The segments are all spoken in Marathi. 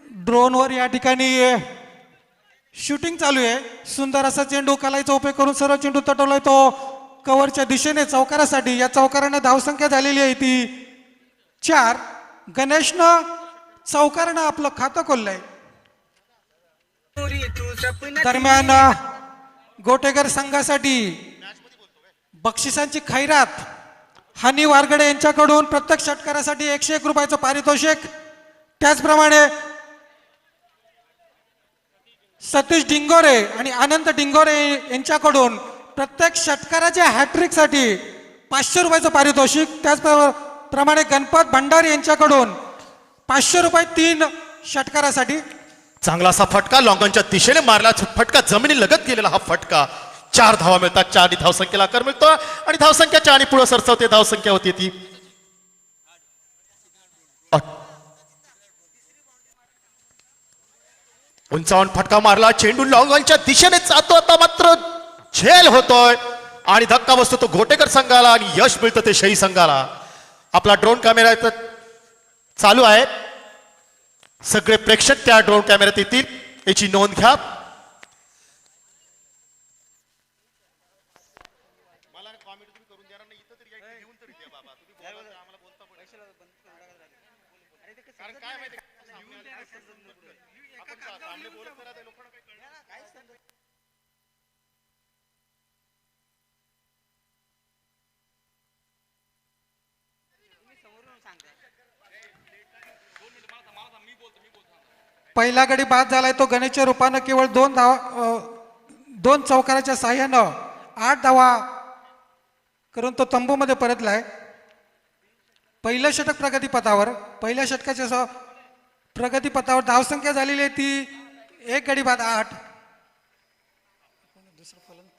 ड्रोनवर या ठिकाणी शूटिंग चालू आहे. सुंदर असा चेंडू कलाईचा उपयोग करून सर्व चेंडू तटवलाय तो कव्हरच्या दिशेने चौकारासाठी. या चौकाराने धावसंख्या झालेली आहे ती 4. गणेशनं चौकारानं आपलं खातं खोललंय. दरम्यान गोटेकर संघासाठी बक्षिसांची खैरात हनी वारगडे यांच्याकडून प्रत्येक षटकारासाठी 101 रुपयाचं पारितोषिक. त्याचप्रमाणे सतीश डिंगोरे आणि अनंत डिंगोरे यांच्याकडून प्रत्येक षटकाराच्या हॅट्रिकसाठी 500 रुपयाचं पारितोषिक. त्याचप्रमाणे गणपत भंडारी यांच्याकडून 500 रुपये 3 षटकारासाठी. चांगला असा फटका लॉंगॉनच्या दिशेने मारला फटका जमिनी लगत गेलेला हा फटका. 4 धावा मिळतात. 4 धावसंख्येला आकार मिळतो आणि धावसंख्या 4 पुढे सरसवते. धावसंख्या होती ती 8. उंचावून फटका मारला. चेंडू लॉंगॉनच्या दिशेने जातो. आता मात्र झेल होतोय आणि धक्का बसतो तो घोटेकर संघाला आणि यश मिळतं ते शही संघाला. आपला ड्रोन कॅमेरा चालू आहे. सगळे प्रेक्षक त्या ड्रोन कॅमेऱ्यात येतील याची नोंद घ्या. पहिला गडी बाद झालाय तो गणेशच्या रूपानं केवळ 2 चौकाराच्या साह्यानं 8 धावा करून तो तंबूमध्ये परतलाय. पहिलं षटक प्रगतीपथावर. पहिल्या षटकाच्या प्रगतीपथावर धावसंख्या झालेली आहे ती 1 गडी बाद 8.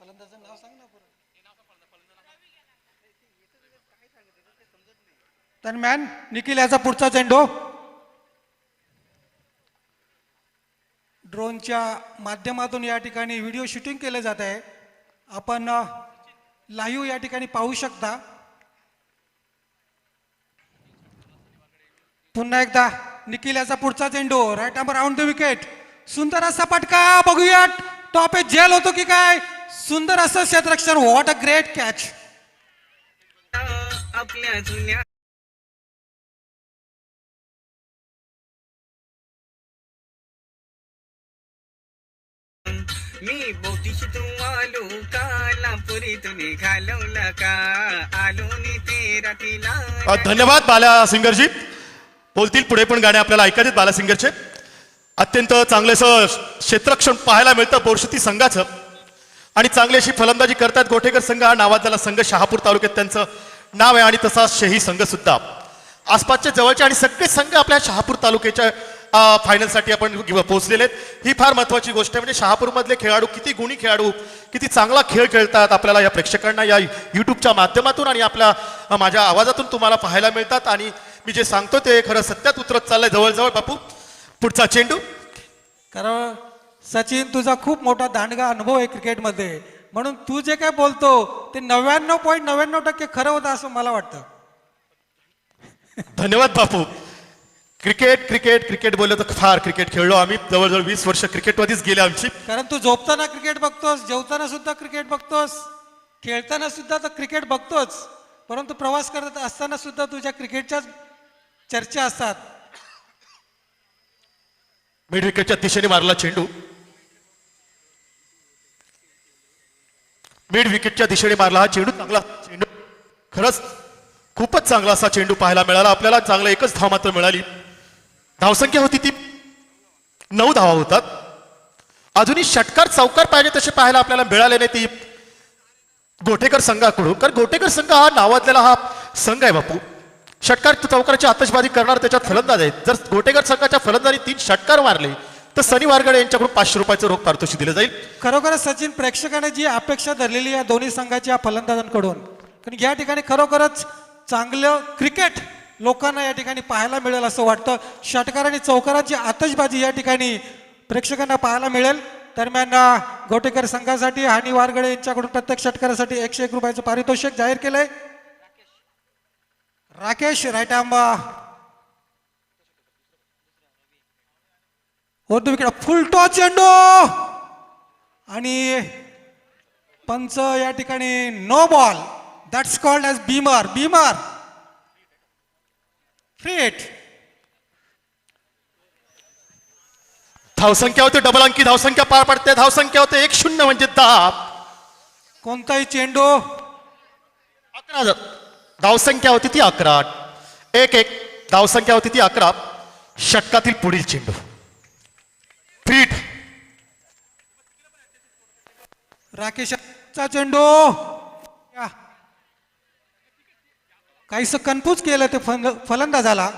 फलंदाजाचं नाव सांग ना. दरम्यान निखिल याचा पुढचा चेंडू ड्रोनच्या माध्यमातून या ठिकाणी व्हिडिओ शूटिंग केलं जात आहे. आपण लाईव्ह या ठिकाणी पाहू शकता. पुन्हा एकदा निखिल याचा पुढचा चेंडू right arm round the wicket. सुंदर असा फटका. बघूयात टॉप एज जेल होतो की काय. सुंदर असं क्षेत्ररक्षण. What a great catch. आपल्या जुन्या मी बोटीशी तू आलो काला पुरी तुने घालवला का आलो नी तेरा तिला. धन्यवाद बाला सिंगरजी. बोलतील पुढे पण गाणे आपल्याला ऐकायचे बाला सिंगरचे. अत्यंत चांगलेसं क्षेत्ररक्षण पाहायला मिळतं बोरशेती संघाचं आणि चांगली अशी फलंदाजी करतात गोटेकर संघ. हा नावाजलेला संघ शहापूर तालुक्यात त्यांचं नाव आहे आणि तसा शही संघ सुद्धा. आसपासच्या जवळचे आणि सगळे संघ आपल्या शहापूर तालुक्याच्या फायनलसाठी आपण पोहोचलेले आहेत. ही फार महत्वाची गोष्ट आहे. म्हणजे शहापूरमधले खेळाडू किती गुणी खेळाडू किती चांगला खेळ खेळतात आपल्याला या प्रेक्षकांना या युट्यूबच्या माध्यमातून आणि आपल्या माझ्या आवाजातून तुम्हाला पाहायला मिळतात. आणि मी जे सांगतो ते खरं सत्यात उतरत चाललंय जवळजवळ. बापू पुढचा चेंडू. कारण सचिन तुझा खूप मोठा दांडगा अनुभव आहे क्रिकेटमध्ये म्हणून तू जे काय बोलतो ते 99.99% खरं होतं असं मला वाटतं. धन्यवाद बापू. क्रिकेट क्रिकेट क्रिकेट बोललो तर फार क्रिकेट खेळलो आम्ही. जवळजवळ 20 वर्ष क्रिकेटमध्येच गेले आमची. कारण तू झोपताना क्रिकेट बघतोस, जेवताना सुद्धा क्रिकेट बघतोस, खेळताना सुद्धा तर क्रिकेट बघतोच, परंतु प्रवास करत असताना सुद्धा तुझ्या क्रिकेटच्या चर्चा असतात. मिड विकेटच्या दिशेने मारला चेंडू. मिड विकेटच्या दिशेने मारला हा चेंडू. चांगला चेंडू. खरंच खूपच चांगला असा चेंडू पाहायला मिळाला आपल्याला. चांगला एकच धाव मात्र मिळाली. धावसंख्या होती ती 9 धावा होतात. अजूनही षटकार चौकार पाहिजे तसे पाहायला आपल्याला मिळाले नाही ती गोटेकर संघाकडून. कारण गोटेकर संघ हा नावाजलेला हा संघ आहे बापू. षटकार चौकाराची आतषबाजी करणार त्याच्यात फलंदाज आहेत. जर गोटेकर संघाच्या फलंदाजी 3 षटकार मारले तर सनी वारगडे यांच्याकडून 500 रुपयाचं रोख पारितोषिक दिलं जाईल. खरोखरच सचिन प्रेक्षकाने जी अपेक्षा धरलेली या दोन्ही संघाच्या फलंदाजांकडून, कारण या ठिकाणी खरोखरच चांगलं क्रिकेट लोकांना या ठिकाणी पाहायला मिळेल असं वाटतं. षटकार आणि चौकाराची आतषबाजी या ठिकाणी प्रेक्षकांना पाहायला मिळेल. दरम्यान गोटेकर संघासाठी हनी वारगडे यांच्याकडून प्रत्येक षटकारासाठी 101 रुपयाचं पारितोषिक जाहीर केलंय. Rakesh right arm over the wicket full toss चेंडू आणि पंच या ठिकाणी no ball. That's called as beamer. Free hit. धावसंख्या होते डबल अंकी धावसंख्या पार पडते. धावसंख्या होते 1-0 म्हणजे 10. कोणताही चेंडू 11 धावसंख्या होती ती 11. 1-1 धावसंख्या होती ती 11. षटकातील पुढील चेंडू फ्री हिट. राकेशचा चेंडू काहीसं कन्फ्यूज केलं ते फलंदाजाला.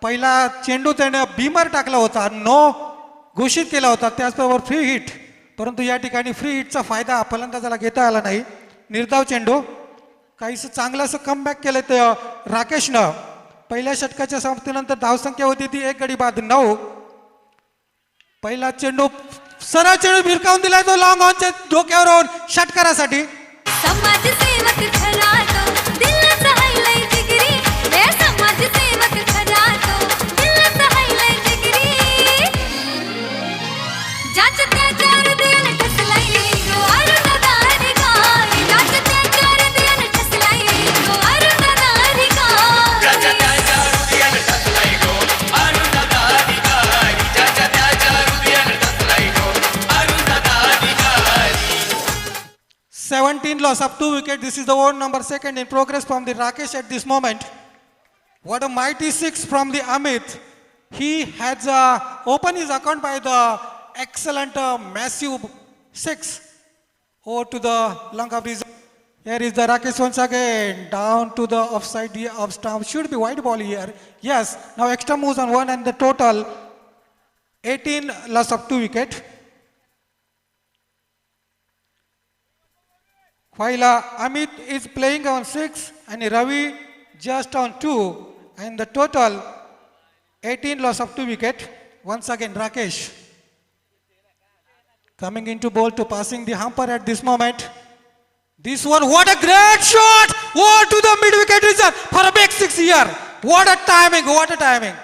पहिला चेंडू त्याने बीमर टाकला होता, नो घोषित केला होता, त्याचबरोबर फ्री हिट. परंतु या ठिकाणी फ्री हिटचा फायदा फलंदाजाला घेता आला नाही. निर्धाव चेंडू काहीसं चांगलं असं कमबॅक केलं ते राकेशनं. पहिल्या षटकाच्या समाप्तीनंतर धावसंख्या होती ती 1 गडी बाद 9. पहिला चेंडू सरळ चेंडू भिरकावून दिलाय तो लॉंग ऑनच्या डोक्यावर षटकारासाठी. समाजसेवक खरा तो दिलाचा हायलाय जिगरी. हे समाजसेवक खरा तो दिलाचा हायलाय जिगरी. ज्याच्या त्याच्या हृदयाला ठसलाय गो अरुणधारी गाय. ज्याच्या त्याच्या हृदयाला ठसलाय गो अरुणधारी गाय. ज्याच्या त्याच्या हृदयात टसलाय गो अरुणधारी गाय. ज्याच्या त्याच्या हृदयात टसलाय गो अरुणधारी गाय. 17 loss of 2 wickets. This is the over number 2 in progress from the Rakesh at this moment. What a mighty 6 from the Amit. He has opened his account by the excellent massive 6 over to the long of reserve. Here is the Rakesh once again down to the offside of stump. Should be wide ball here. Yes. Now extra moves on 1 and the total 18 loss of 2 wicket. While Amit is playing on 6 and Ravi just on 2 and the total 18 loss of 2 wicket. Once again Rakesh coming into bowl to passing the hamper at this moment. This one, what a great shot! Over to the mid wicket reserve for a big 6 here. What a timing, what a timing.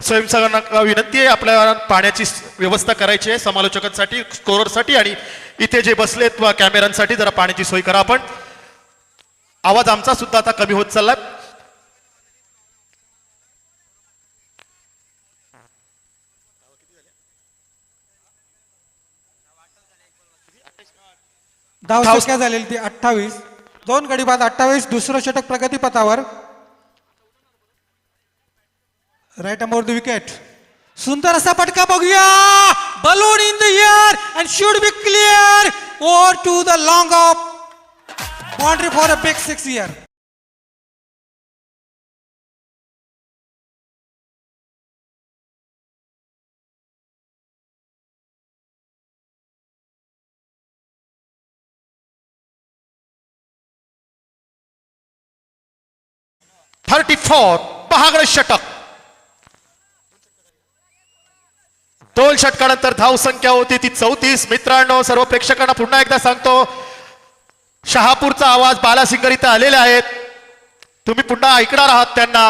स्वयंसेवकांना विनंती आहे आपल्या पाण्याची व्यवस्था करायची आहे समालोचकांसाठी स्कोररसाठी आणि इथे जे बसलेत वा कॅमेऱ्यांसाठी जरा पाण्याची सोय करा. आपण आवाज आमचा सुद्धा आता कमी होत चाललाय. धावसंख्या झालेली ती 28. 2 गडी बाद 28. दुसरं षटक प्रगतीपथावर. Right arm over the wicket. सुंदर असा फटका बघूया. Balloon in the air and should be clear over to the long off boundary for a big 6 here. महागड षटक. 2 षटकानंतर धाव संख्या होती ती 34. मित्रांनो, सर्व प्रेक्षकांना पुन्हा एकदा सांगतो, शहापूरचा आवाज बालासिंगर इथे आलेले आहेत, तुम्ही पुन्हा ऐकणार आहात त्यांना.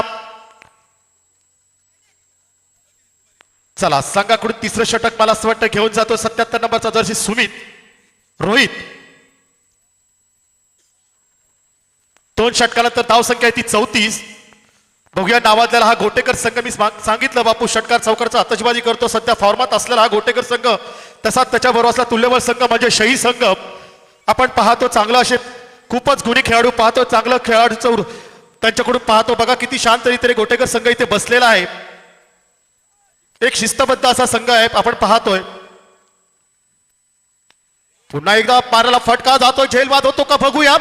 चला संघाकडून तिसरं षटक मला असं वाटतं घेऊन जातो 77 नंबरचा जर्सी सुमित. रोहित 2 षटकाला तर धाव संख्या आहे ती 34. बघूया नावाजलेला हा गोटेकर संघ. मी सांगितलं बापू षटकार चौकारचा आतषबाजी करतो. सध्या फॉर्मात असलेला हा गोटेकर संघ, तसाच त्याच्याबरोबर असला तुल्यबळ संघ म्हणजे शही संघ आपण पाहतो. चांगला असे खूपच गुणी खेळाडू पाहतो. चांगलं खेळाडूचं त्यांच्याकडून पाहतो. बघा किती शांत रीतीने गोटेकर संघ इथे बसलेला आहे. एक शिस्तबद्ध असा संघ आहे आपण पाहतोय. पुन्हा एकदा पाराला फटका जातो. झेलवाद होतो का बघूया.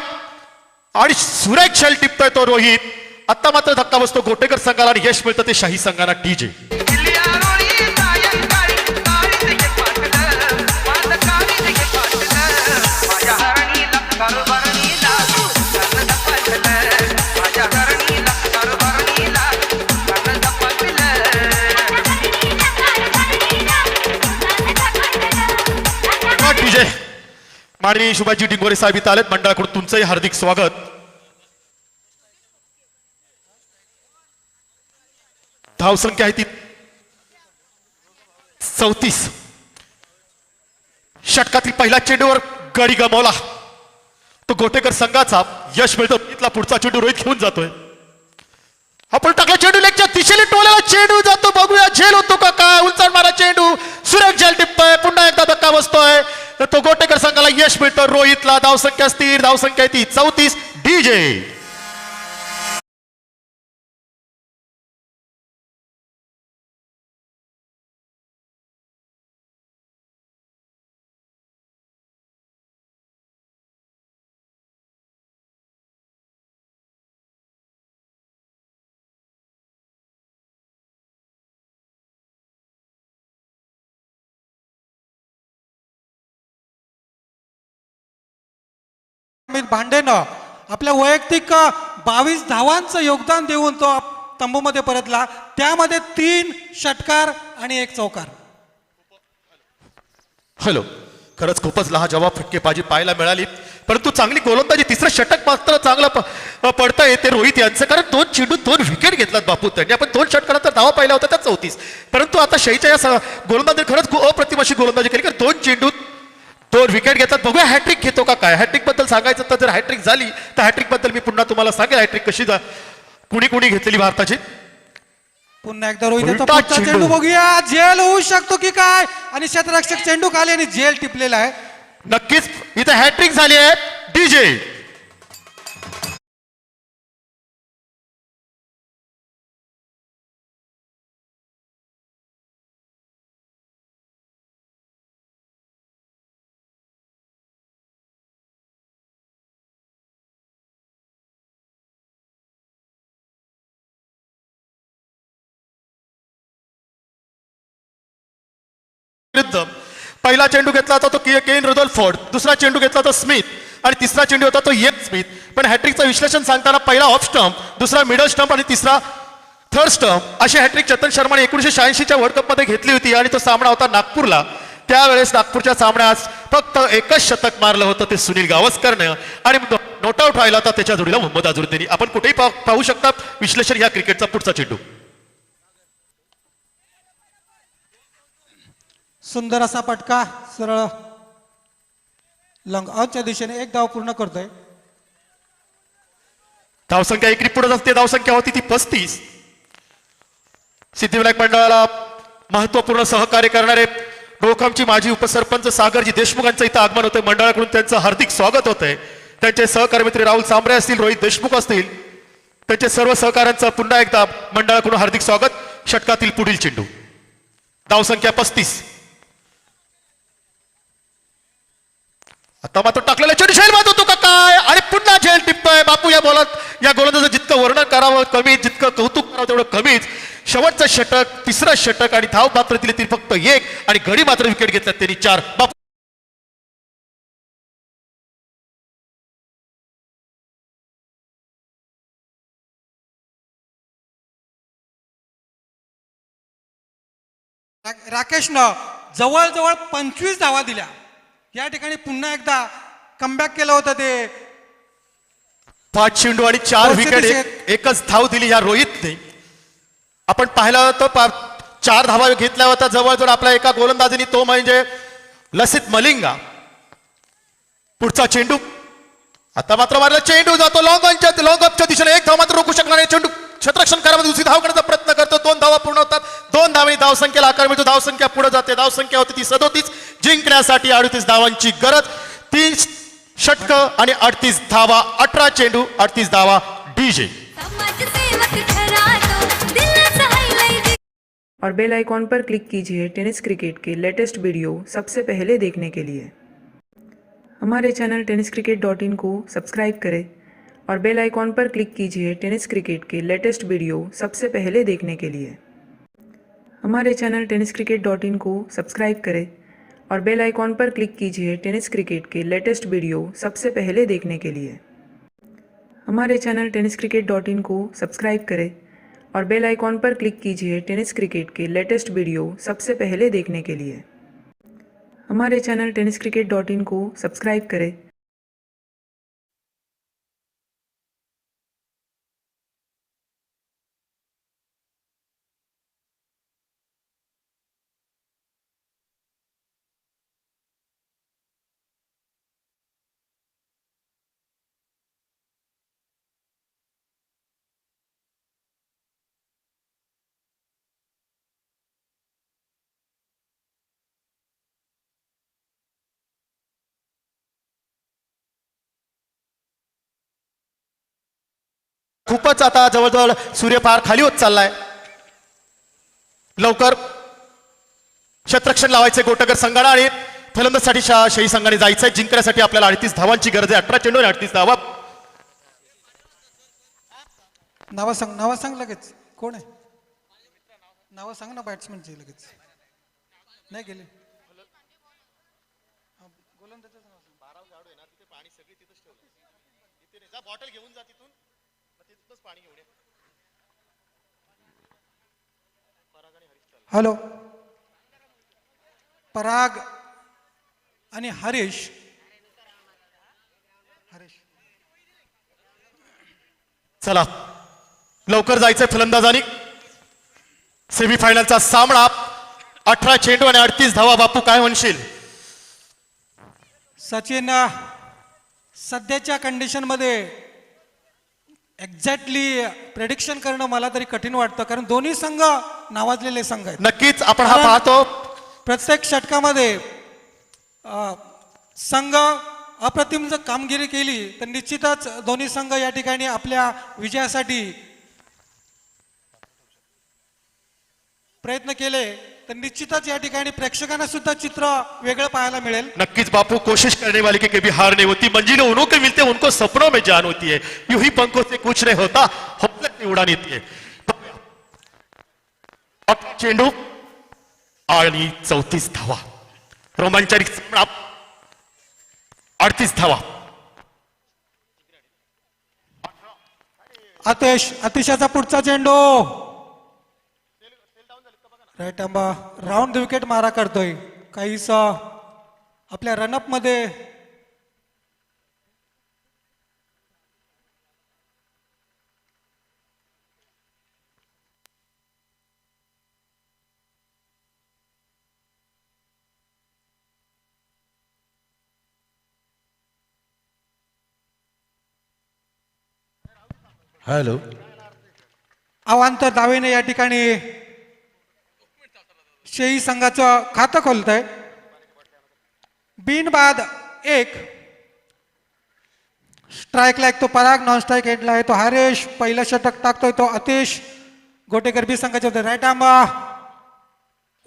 आणि सुरेख शेल टिपतोय तो रोहित. आता मात्र धक्का बसतो गोटेकर संघाला आणि यश मिळतं ते शाही संघाला. डीजे डीजे माननीय शुभाजी डिंगोरे साहेब इथं आलेत. मंडळाकडून तुमचंही हार्दिक स्वागत. धाव संख्या आहे ती 34. षटकातील पहिला चेंडूवर गडी गमावला तो गोटेकर संघाचा. यश मिळतो. इथला पुढचा चेंडू रोहित घेऊन जातोय. आपण टाकला चेंडू लेगच्या दिशेने टोलाला चेंडू जातो. बघूया झेल होतो का काय. उंचाड मारा चेंडू सुरेख झेल टिपतोय. पुन्हा एकदा धक्का बसतोय. तो गोटेकर संघाला यश मिळतं. रोहितला धाव संख्या स्थिर. धाव संख्या ती 34. डीजे भांडेनं आपल्या वैयक्तिक 22 धावांचं योगदान देऊन तो तंबूमध्ये परतला. त्यामध्ये 3 षटकार आणि 1 चौकार. हॅलो खरंच खूपच लाजवाब फटकेबाजी पाहायला मिळाली. परंतु चांगली गोलंदाजी. तिसरं षटक मात्र चांगलं पडतं येते रोहित यांचं. कारण 2 चेंडू 2 विकेट घेतलात बापू त्यांनी. आपण 2 षटकानंतर धावा पाहिला होता त्या 34. परंतु आता शहीच्या या गोलंदाजी खरंच अप्रतिम अशी गोलंदाजी केली. कारण 2 चेंडू 2 विकेट घेतात. बघूया हॅट्रिक घेतो का काय. हॅट्रिक बद्दल सांगायचं तर जर हॅट्रिक झाली तर हॅट्रिक बद्दल मी पुन्हा तुम्हाला सांगेल हॅट्रिक कशी कुणी कुणी घेतलेली भारताची. पुन्हा एकदा रोहित याचा उलटा पुढचा चेंडू. चेंडू बघूया. झेल होऊ शकतो की काय. आणि क्षेत्ररक्षक चेंडू खाली आणि झेल टिपलेला आहे. नक्कीच इथे हॅट्रिक झाली आहे. डीजे विरुद्ध पहिला चेंडू घेतला होता तो केन रुदोल्फोर्ड. दुसरा चेंडू घेतला तो स्मिथ आणि तिसरा चेंडू होता तो येन स्मिथ. पण हॅट्रिकचं विश्लेषण सांगताना पहिला ऑफ स्टंप, दुसरा मिडल स्टंप आणि तिसरा थर्ड स्टंप अशी हॅट्रिक चेतन शर्माने 1986च्या वर्ल्ड कपमध्ये घेतली होती. आणि तो सामना होता नागपूरला. त्यावेळेस नागपूरच्या सामन्यात फक्त एकच शतक मारलं होतं ते सुनील गावस्करनं. आणि नॉट आउट व्हायला होता त्याच्या जोडीला मोहम्मद अझरुद्दीन. आपण कुठेही पाहू शकता विश्लेषण या क्रिकेटचा. पुढचा चेंडू सुंदर असा पटका सरळ लंग आउटच्या दिशेने 1 धाव पूर्ण करतोय. धावसंख्या एकरी पुढे असते. धावसंख्या होती ती 35. सिद्धिविनायक मंडळाला महत्वपूर्ण सहकार्य करणारे डोळखामची माजी उपसरपंच सागरजी देशमुखांचं इथं आगमन होतंय. मंडळाकडून त्यांचं हार्दिक स्वागत होतंय. त्यांचे सहकारी मित्र राहुल सांबरे असतील, रोहित देशमुख असतील, त्यांचे सर्व सहकाऱ्यांचं पुन्हा एकदा मंडळाकडून हार्दिक स्वागत. षटकातील पुढील चेंडू. धावसंख्या 35. आता मात्र टाकलेला चेंडू झेल बाद होतो का काय. आणि पुन्हा झेल टिपतोय बापू. या गोलंदाजाचं जितकं वर्णन करावं कमी, जितकं कौतुक करावं तेवढं कमीच. शेवटचं षटक, तिसरं षटक आणि धाव मात्र दिली ती फक्त 1 आणि गडी मात्र विकेट घेतल्यात त्यांनी 4. बापू राकेशनं जवळजवळ 25 धावा दिल्या. या ठिकाणी पुन्हा एकदा कमबॅक केलं होतं ते. 5 चेंडू आणि 4 विकेट, एकच धाव दिली या रोहितने. आपण पाहिलं तर 4 धावा घेतल्या होत्या जवळजवळ आपल्या एका गोलंदाजीने, तो म्हणजे लसित मलिंगा. पुढचा चेंडू आता मात्र मारला, चेंडू जातो लॉंग ऑफच्या दिशेने. 1 धाव मात्र रोखू शकणार नाही. चेंडू क्षेत्ररक्षण करामध्ये दुसरी धाव करण्याचा प्रयत्न करतो. 2 धावा पूर्ण होतात. 2 धावांनी धावसंख्येला आकार मिळतो. धावसंख्या पुढे जाते. धावसंख्या होती ती 37. जिंकण्यासाठी 38 धावांची गरज. 3 षटकं आणि 38 धावा. 18 चेंडू 38 धावा. डीजे समाजसेवक ठरा तो दिलासा हायलाइट. और बेल आइकॉन पर क्लिक कीजिए टेनिस क्रिकेट के लेटेस्ट वीडियो सबसे पहले देखने के लिए. हमारे चैनल tenniscricket.in को सब्सक्राइब करें और बेल आइकॉन पर क्लिक कीजिए टेनिस क्रिकेट के लेटेस्ट वीडियो सबसे पहले देखने के लिए. हमारे चैनल tenniscricket.in को सब्सक्राइब करें और बेल आइकॉन पर क्लिक कीजिए टेनिस क्रिकेट के लेटेस्ट वीडियो सबसे पहले देखने के लिए. हमारे चैनल tenniscricket.in को सब्सक्राइब करें और बेल आइकॉन पर क्लिक कीजिए टेनिस क्रिकेट के लेटेस्ट वीडियो सबसे पहले देखने के लिए. हमारे चैनल tenniscricket.in को सब्सक्राइब करें. खूपच आता जवळजवळ सूर्यपार खाली होत चाललाय. लवकर क्षेत्ररक्षण लावायचे गोटकर संघाला आणि फलंदाजसाठी शाही संघाने जायचंय. जिंकण्यासाठी आपल्याला 38 धावांची गरज आहे. 18 चेंडू आणि 38 धावा. नावं सांग लगेच. कोण आहे? नावं सांग ना बॅट्समनची लगेच. नाही गेले. बॉटल घेऊन जा तिथून, पाणी घेऊन ये. हॅलो, पराग आणि हरीश. चला लवकर जायचंय फलंदाजांनी. सेमीफायनलचा सामना. 18 चेंडू आणि 38 धावा. बापू काय म्हणशील? सचिन, सध्याच्या कंडिशन मध्ये एक्झॅक्टली प्रेडिक्शन करणं मला तरी कठीण वाटतं, कारण दोन्ही संघ नावाजलेले संघ आहेत. नक्कीच आपण हा कारण पाहतो. प्रत्येक षटकामध्ये संघ अप्रतिम जर कामगिरी केली तर निश्चितच दोन्ही संघ या ठिकाणी आपल्या विजयासाठी प्रयत्न केले तर निश्चितच या ठिकाणी प्रेक्षकांना सुद्धा चित्र वेगळं पाहायला मिळेल. नक्कीच बापू, कोशिश करने वाले की कभी हार नहीं होती. मंजिलें उन्हों के मिलते उनको सपनों में जान होती है. यूं ही पंखों से कुछ नहीं होता, हौसले की उड़ान येती है. चेंडू आणि 34 धावा. रोमांचक सामना. 38 धावा. अतिशयाचा पुढचा चेंडू राईट आंबा राऊंड विकेट मारा करतोय. काहीच आपल्या रनअप मध्ये हॅलो, अवांतर दावेने या ठिकाणी शेही संघाचं खातं खोलतंय. बिनबाद 1. स्ट्राईकला एक तो पराग, नॉन स्ट्राईक एंडला आहे तो हरेश. पहिलं षटक टाकतोय तो अतिश. गोटेकर बी संघाचे होते. राईट आंबा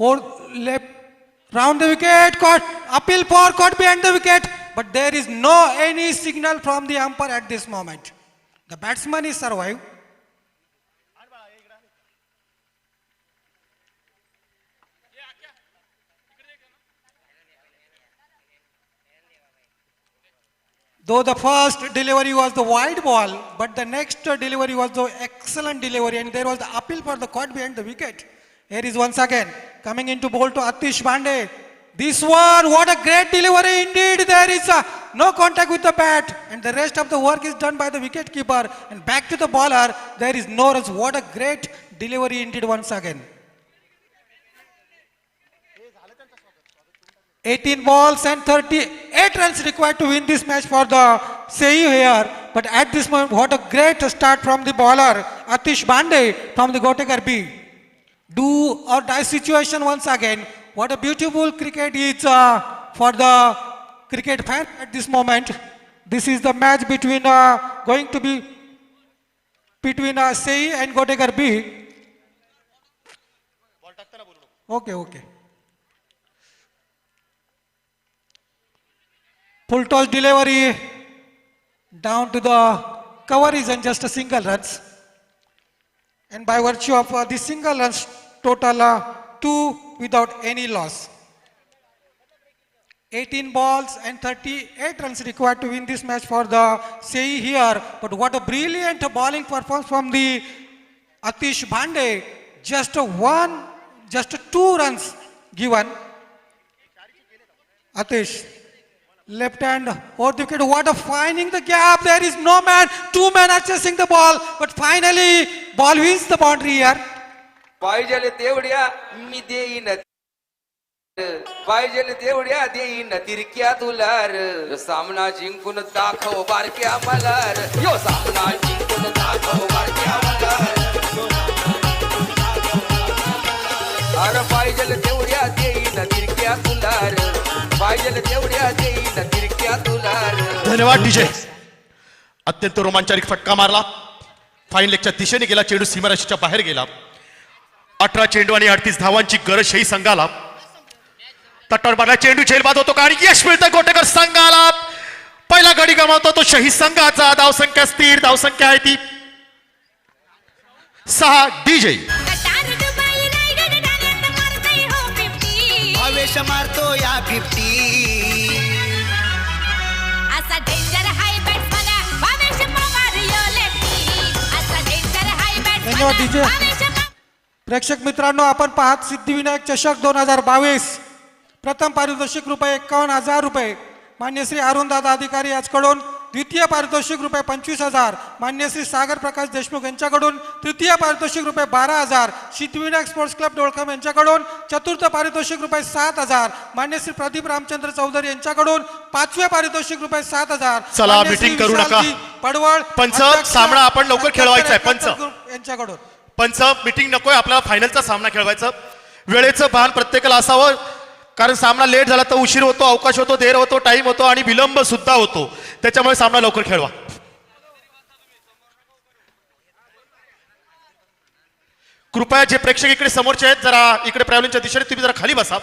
और left round the wicket. Caught appeal for caught behind the wicket, but there is no any signal from the umpire at this moment. The batsman is survive. Though the first delivery was the wide ball, but the next delivery was the excellent delivery, and there was the appeal for the caught behind the wicket. Here is once again coming into bowl to Atish Bande. This one, what a great delivery indeed. There is no contact with the bat, and the rest of the work is done by the wicket keeper. And back to the bowler, there is no runs. What a great delivery indeed once again. 18 balls and 38 runs required to win this match for the Sei here. But at this moment, what a great start from the bowler Atish Bande from the Gotekar B. Do or die situation once again. What a beautiful cricket is for the cricket fan at this moment. This is the match between going to be between Sei and Gotekar B. Okay. Full toss delivery down to the cover is and just a single runs. And by virtue of the single runs, total 2 without any loss. 18 balls and 38 runs required to win this match for the Sei here. But what a brilliant bowling performance from the Atish Bhande. Just 2 runs given. Atish, left hand over the wicket. What a finding the gap. There is no man. 2 men are chasing the ball. But finally, ball wins the boundary here. पाहिजेल तेवढ्या मी देईन पाहिजेल तेवढ्या देईन तिरक्या तुलार सामना जिंकून दाखव बारक्या मलार यो सामना जिंकून दाखव बारक्या मलार अरे पाहिजेल तेवढ्या देईन तिरक्या तुलार पाहिजेल तेवढ्या देईन तिरक्या तुलार धन्यवाद डीजे. अत्यंत रोमांचक फटका मारला. फाईन लेगच्या दिशेने गेला. चेंडू सीमारेषेच्या बाहेर गेला. 18 चेंडू आणि 38 धावांची गरज ही संघाला. तट्टावर मारला चेंडू झेलबाद होतो का आणि यश मिळतं गोटेकर संघाला. पहिला गडी गमावतो तो शहीद संघाचा. धावसंख्या स्थिर. धावसंख्या आहे ती 6. डीजे गटार डुबाई रायगड डाण्यात मारतय हो 50. आवेश मारतो या 50. असा डेंजर हाय बॅट्समन भावेश पवार यो लेफ्टी. असा डेंजर हाय धन्यवाद, बॅट्समन DJ. भावेश प्रेक्षक मित्रांनो, आपण पाहत सिद्धिविनायक चषक 2022. प्रथम पारितोषिक रुपये 51,000 रुपये मान्य श्री अरुणदादा अधिकारी याचकडून. द्वितीय पारितोषिक रुपये 25,000 मान्य श्री सागर प्रकाश देशमुख यांच्याकडून. तृतीय पारितोषिक रुपये 12,000 सिद्धिविनायक स्पोर्ट्स क्लब डोळखाम यांच्याकडून. चतुर्थ पारितोषिक रुपये 7,000 मान्य श्री प्रदीप रामचंद्र चौधरी यांच्याकडून. पाचवे पारितोषिक रुपये 7,000 चला, मान्य श्री meeting करू नका. विशालजी पडवळ पंच, अध्यक्ष, सामना आपण लवकर खेळवायचा आहे. पंच. यांच्याकडून. पंच, मीटिंग नकोय. आपल्याला फायनलचा सामना खेळवायचा. वेळेचं भान प्रत्येकाला असावं, कारण सामना लेट झाला तर उशीर होतो, अवकाश होतो, देर होतो, टाइम होतो आणि विलंब सुद्धा होतो. त्याच्यामुळे सामना लवकर खेळवा. कृपया जे प्रेक्षक इकडे समोरचे आहेत, जरा इकडे प्रॅव्हलिनच्या दिशेने तुम्ही जरा खाली बसा.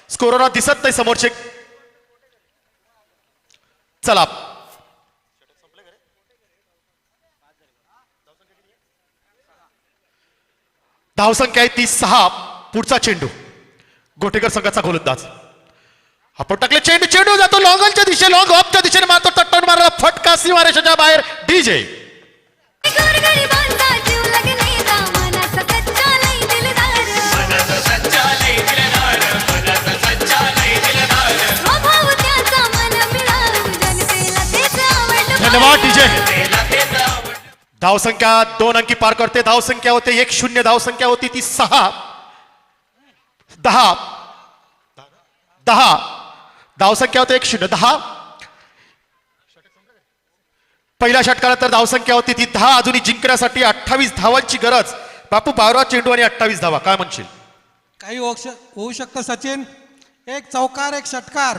स्कोरला दिसत नाही समोरचे. चला, धावसंख्या आहे ती 6. पुढचा चेंडू गोटेकर संघाचा गोलंदाज. आपण टाकले चेंडू. चेंडू जातो लॉंगलच्या दिशेने. लॉंग ऑफच्या दिशेने मारतो. तट्टावर मारला फटका सीमारेषेच्या बाहेर. डीजे गोरगरिबांचा जीव लागले का मनाचा कच्चा लई दिलदार. मनाचा सच्चा लय दिलदार. मनाचा सच्चा लय दिलदार. स्वभाव त्याचा मन मिळावू जनतेला तेच आवडलं. धन्यवाद डीजे. तेला तेच आवडलं. धावसंख्या 2 अंकी पार करते. धावसंख्या होते 1-0. धावसंख्या होती ती 6. 10. धावसंख्या होते 1-0. 10. पहिल्या षटकाला तर धावसंख्या होती ती 10. अजूनही जिंकण्यासाठी 28 धावांची गरज. बापू 12 चेंडू आणि 28 धावा. काय म्हणशील? काही होऊ शकतं सचिन. एक चौकार एक षटकार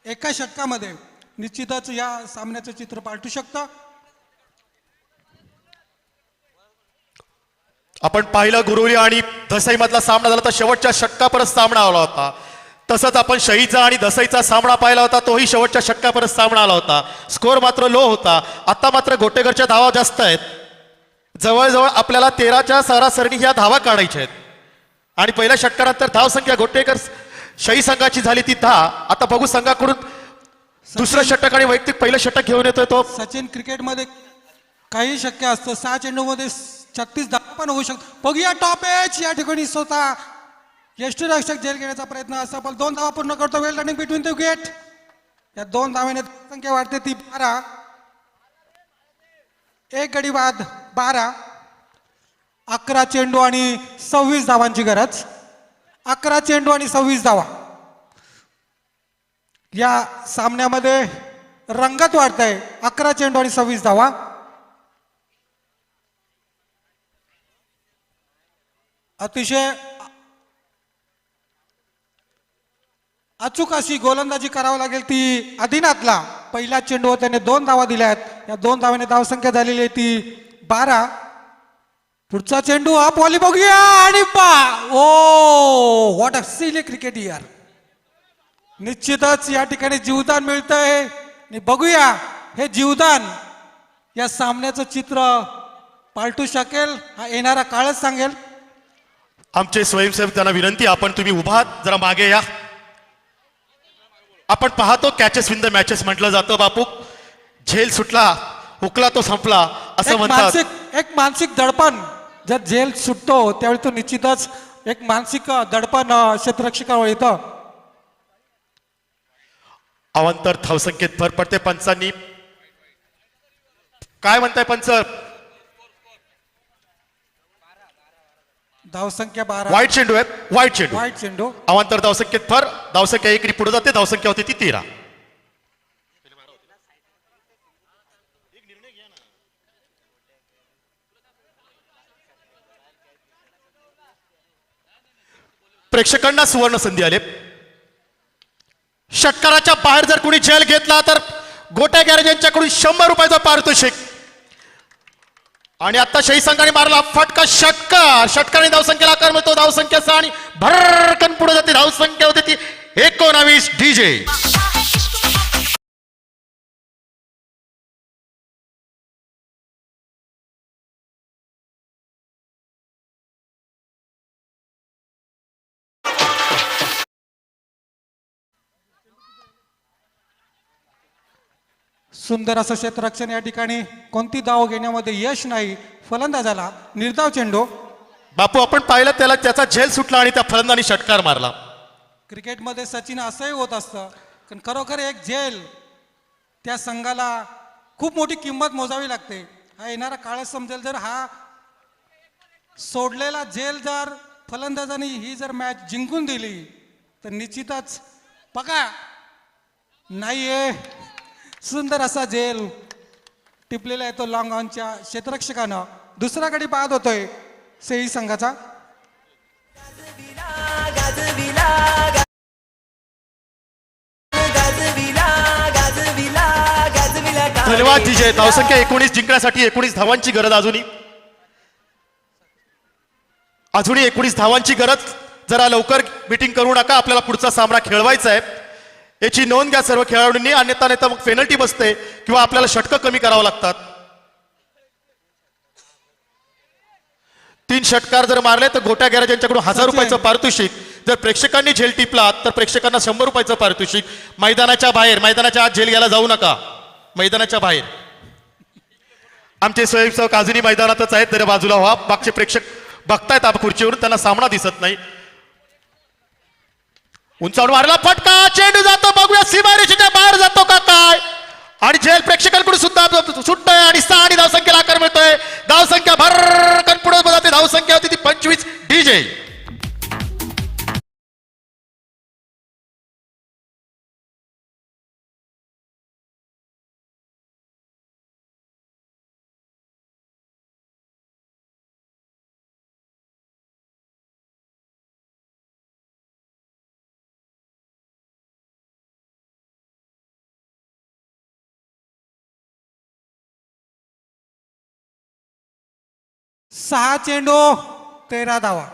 एका षटकामध्ये निश्चितच या सामन्याचं चित्र पालटू शकतं. आपण पाहिलं गुरुवली आणि दसई मधला सामना झाला तर शेवटच्या षटकापर्यंत सामना आला होता. तसंच आपण शहीदचा आणि दसईचा सामना पाहिला होता. तोही शेवटच्या षटकापर्यंत सामना आला होता. स्कोर मात्र लो होता. आता मात्र गोटेकरच्या धावा जास्त आहेत. जवळजवळ आपल्याला 13च्या सरासरीने ह्या धावा काढायच्या आहेत. आणि पहिल्या षटकानंतर धावसंख्या गोटेकर शहीद संघाची झाली ती 10. आता बघू संघाकडून दुसरं षटक आणि वैयक्तिक पहिलं षटक घेऊन येतोय तो. सचिन, क्रिकेटमध्ये काही शक्य असतं. 6 चेंडूमध्ये 36 धावा पण होऊ शकतो. बघूया टॉप एज या ठिकाणी स्वतः यष्टीरक्षक झेल घेण्याचा प्रयत्न असा पण 2 धावा पूर्ण करतो. वेल रनिंग बिटवीन द विकेट. या 2 धाव्याने संख्या वाढते ती 12. एक गडी बाद 12. 11 चेंडू आणि 26 धावांची गरज. 11 चेंडू आणि 26 धावा. या सामन्यामध्ये रंगत वाढतंय. 11 चेंडू आणि 26 धावा. अतिशय अचूक अशी गोलंदाजी करावी लागेल ती आदिनाथला. पहिल्या चेंडूवर त्याने 2 धावा दिल्यात. या 2 धावाने धावसंख्या झालेली आहे ती 12. पुढचा चेंडू अप वॉली बघूया आणि ओ व्हॉट अ सिली क्रिकेट यार. निश्चितच या ठिकाणी जीवदान मिळतंय आणि बघूया हे जीवदान या सामन्याचं चित्र पालटू शकेल हा येणारा काळच सांगेल. आमचे स्वयंसेवक त्यांना विनंती, आपण तुम्ही उभा जरा मागे या. आपण पाहतो कॅचेस विन द मॅचेस म्हटलं जातं बापू. झेल सुटला, हुकला तो संपला असं म्हणतात. एक मानसिक दडपण जर झेल सुटतो त्यावेळी तो निश्चितच एक मानसिक दडपण क्षेत्ररक्षकावर येतं. अवांतर धावसंख्येत भर पडते. पंचांनी काय म्हणताय पंच? धावसंख्या 12. वाईट चेंडू आहे, वाईट चेंडू. वाईट चेंडू. अवांतर धावसंख्येत भर. धावसंख्या 1 पुढे जाते. धावसंख्या होती ती 13. प्रेक्षकांना सुवर्ण संधी आले. षटकाराच्या बाहेर जर कोणी झेल घेतला तर गोट्या गॅरेज यांच्याकडून 100 रुपयाचा पारितोषिक. आणि आता शही संघाने मारला फटका षटकार. षटकाने धावसंख्येला आकार मिळतो. धावसंख्या 6 आणि भरकन पुढे जाते. धावसंख्या होते ती 19. डीजे सुंदर असं क्षेत्ररक्षण. या ठिकाणी कोणती धाव घेण्यामध्ये यश नाही फलंदाजाला. निर्धाव चेंडू. बापू आपण पाहिलं त्याला, त्याचा झेल सुटला आणि त्या फलंदाजाने षटकार मारला. क्रिकेटमध्ये सचिन असंही होत असतं कारण खरोखर एक झेल त्या संघाला खूप मोठी किंमत मोजावी लागते. हा येणारा काळच समजेल. जर हा सोडलेला झेल जर फलंदाजाने ही जर मॅच जिंकून दिली तर निश्चितच बघा नाहीये. सुंदर असा झेल टिपलेला आहे तो लॉंग ऑनच्या क्षेत्ररक्षकानं. दुसरा गडी बाद होतोय सेई संघाचा. धन्यवाद डीजे. धावसंख्या 19 जिंकण्यासाठी 19 धावांची गरज. अजूनही 19 धावांची गरज. जरा लवकर मीटिंग करू नका, आपल्याला पुढचा सामना खेळवायचा आहे याची नोंद घ्या सर्व खेळाडूंनी. अन्यथा मग पेनल्टी बसते किंवा आपल्याला षटकं कमी करावं लागतात. 3 षटकार जर मारले तर गोट्या गॅरेज यांच्याकडून 1000 रुपयाचं पारितोषिक. जर प्रेक्षकांनी झेल टिपला तर प्रेक्षकांना 100 रुपयाचं पारितोषिक. मैदानाच्या बाहेर, मैदानाच्या आत झेल घ्यायला जाऊ नका. मैदानाच्या बाहेर. आमचे स्वयंसेवक अजूनही मैदानातच आहेत, जरा बाजूला व्हा. मागचे प्रेक्षक बघतायत आप खुर्चीवरून, त्यांना सामना दिसत नाही. उंचावून मारला फटका. चेंडू जातो. बघूया सीमारेषेच्या बाहेर जातो का काय. आणि झेल प्रेक्षकांकडून सुद्धा सुटतोय आणि 6 आणि धावसंख्येला आकार मिळतोय. धावसंख्या भरकन पुढे जाते. धावसंख्या होती ती 25. डीजे सहा चेंडू 13 धावा.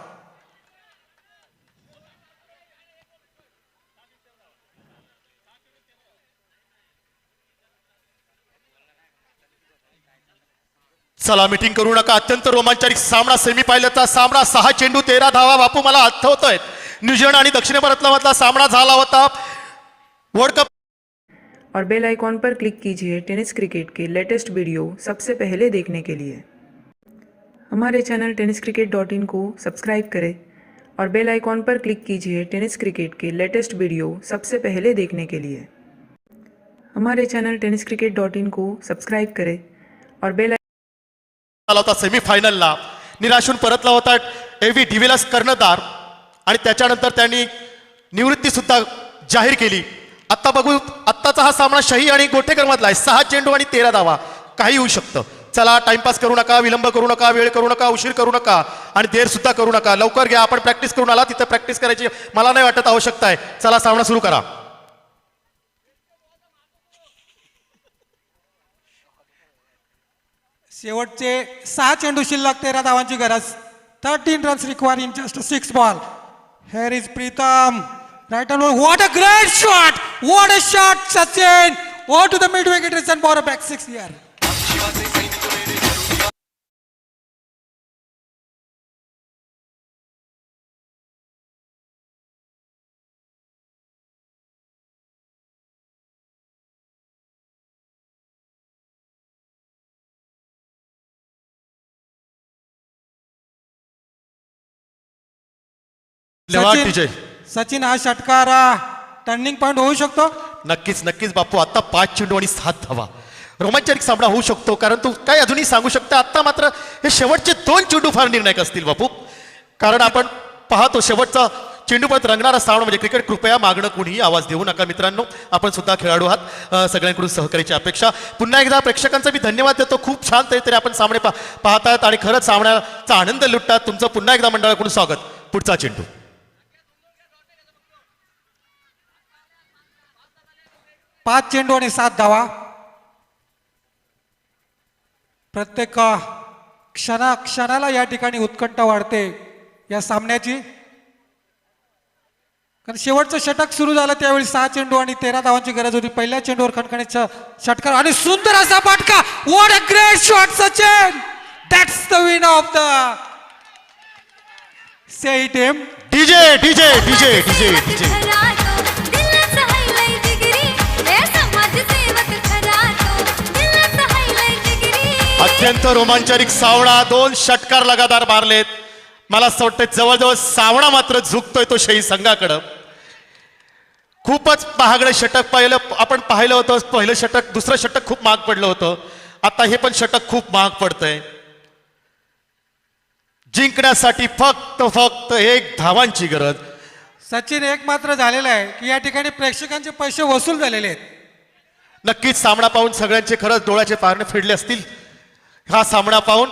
चला मीटिंग करू नका. अत्यंत रोमांचक सामना. सेमी फायनलचा सामना. 6 चेंडू 13 धावा. बापू मला आठवतोय न्यूझीलंड आणि दक्षिण भारतामधला सामना झाला होता वर्ल्ड कप. और बेल आइकॉन पर क्लिक कीजिए टेनिस क्रिकेट के लेटेस्ट वीडियो सबसे पहले देखने के लिए. हमारे चैनल tenniscricket.in को सब्सक्राइब करें और बेल आइकॉन पर क्लिक कीजिए टेनिस क्रिकेट के लेटेस्ट वीडियो सबसे पहले देखने के लिए. हमारे चैनल tenniscricket.in को सब्सक्राइब करें और बेल आला होता सेमीफायनलला. निराशून परतला होता एव्ही डिव्हिलियर्स कर्णधार आणि त्याच्यानंतर त्यांनी निवृत्ती सुद्धा जाहीर केली. आत्ता बघू, आत्ताचा हा सामना शाही आणि गोटेकर मधला आहे. 6 चेंडू आणि 13 धावा, काही होऊ शकतं. चला, टाइमपास करू नका, विलंब करू नका, वेळ करू नका, उशीर करू नका आणि देर सुद्धा करू नका. लवकर घ्या. आपण प्रॅक्टिस करून आला, तिथं प्रॅक्टिस करायची मला नाही वाटत आवश्यकता आहे. चला, सामना सुरू करा. शेवटचे 6 चेंडू शिल्लक, 13 धावांची गरज. 13 runs require in just 6 ball. Here is Pritam, right hand. What a great shot, what a shot Sachin. Oh to the mid wicket return for a back 6 here. धन्यवाद टीजे. सचिन, हा षटकार टर्निंग पॉइंट होऊ शकतो. नक्कीच नक्कीच बापू. आता 5 चेंडू आणि 7 धावा, रोमांचक सामना होऊ शकतो. कारण तू काय अजूनही सांगू शकता. आता मात्र हे शेवटचे 2 चेंडू फार निर्णायक असतील बापू. कारण आपण पाहतो शेवटचा चेंडू परत रंगणारा सामना म्हणजे क्रिकेट. कृपया मागणं कुणीही आवाज देऊ नका मित्रांनो. आपण सुद्धा खेळाडू आहात. सगळ्यांकडून सहकार्याची अपेक्षा. पुन्हा एकदा प्रेक्षकांचा मी धन्यवाद देतो. खूप छान तरी आपण सामने पाहतात आणि खरंच सामन्याचा आनंद लुटतात. तुमचं पुन्हा एकदा मंडळाकडून स्वागत. पुढचा चेंडू. 5 चेंडू आणि 7 धावा. प्रत्येक क्षणाला या ठिकाणी उत्कंठा वाढते या सामन्याची. कारण शेवटचं षटक सुरू झालं त्यावेळी 6 चेंडू आणि 13 धावांची गरज होती. पहिल्या चेंडूवर खणखणीचा षटकार आणि सुंदर असा फटका. What a great shot Sachin. That's the win of the say team. DJ DJ DJ DJ DJ. खरा तो दिलाचा हायलाइट जिगरी, हे समाजसेवक खरा तो दिलाचा हायलाइट जिगरी. अत्यंत रोमांचक सामना. 2 षटकार लगातार मारलेत. मला असं वाटतं जवळजवळ सामना मात्र झुकतोय तो शही संघाकडं. खूपच महागडं षटक आपण पाहिलं होतं. पहिलं षटक, दुसरं षटक खूप महाग पडलं होतं. आता हे पण षटक खूप महाग पडतंय. जिंकण्यासाठी फक्त 1 धावांची गरज. सचिन, एक मात्र झालेलं आहे की या ठिकाणी प्रेक्षकांचे पैसे वसूल झालेले आहेत. नक्कीच सामना पाहून सगळ्यांचे खरंच डोळ्याचे पारणे फिरले असतील. हा सामना पाहून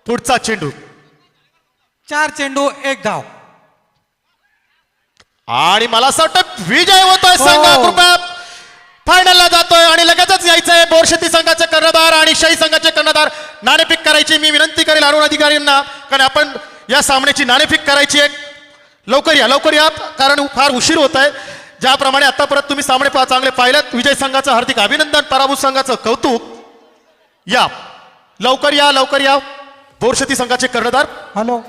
पुढचा चेंडू. 4 चेंडू 1 धाव. आणि मला असं वाटतं विजय होतोय संघ. हो. कृपया फायनलला जातोय आणि लगेचच यायचंय. बोरशेती संघाचे कर्णधार आणि शाही संघाचे कर्णधार नाणेफेक करायची मी विनंती करेल अरुण अधिकाऱ्यांना. कारण आपण या सामन्याची नाणेफेक करायची आहे. लवकर या, लवकर या, कारण फार उशीर होत आहे. ज्याप्रमाणे आतापर्यंत तुम्ही सामने चांगले पाहिलेत. विजय संघाचं हार्दिक अभिनंदन, पराभूत संघाचं कौतुक. या, लवकर या, लवकर या. बोरशेती संघाचे कर्णधार. हॅलो,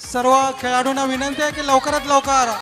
सर्व खेळाडूंना विनंती आहे की लवकरात लवकर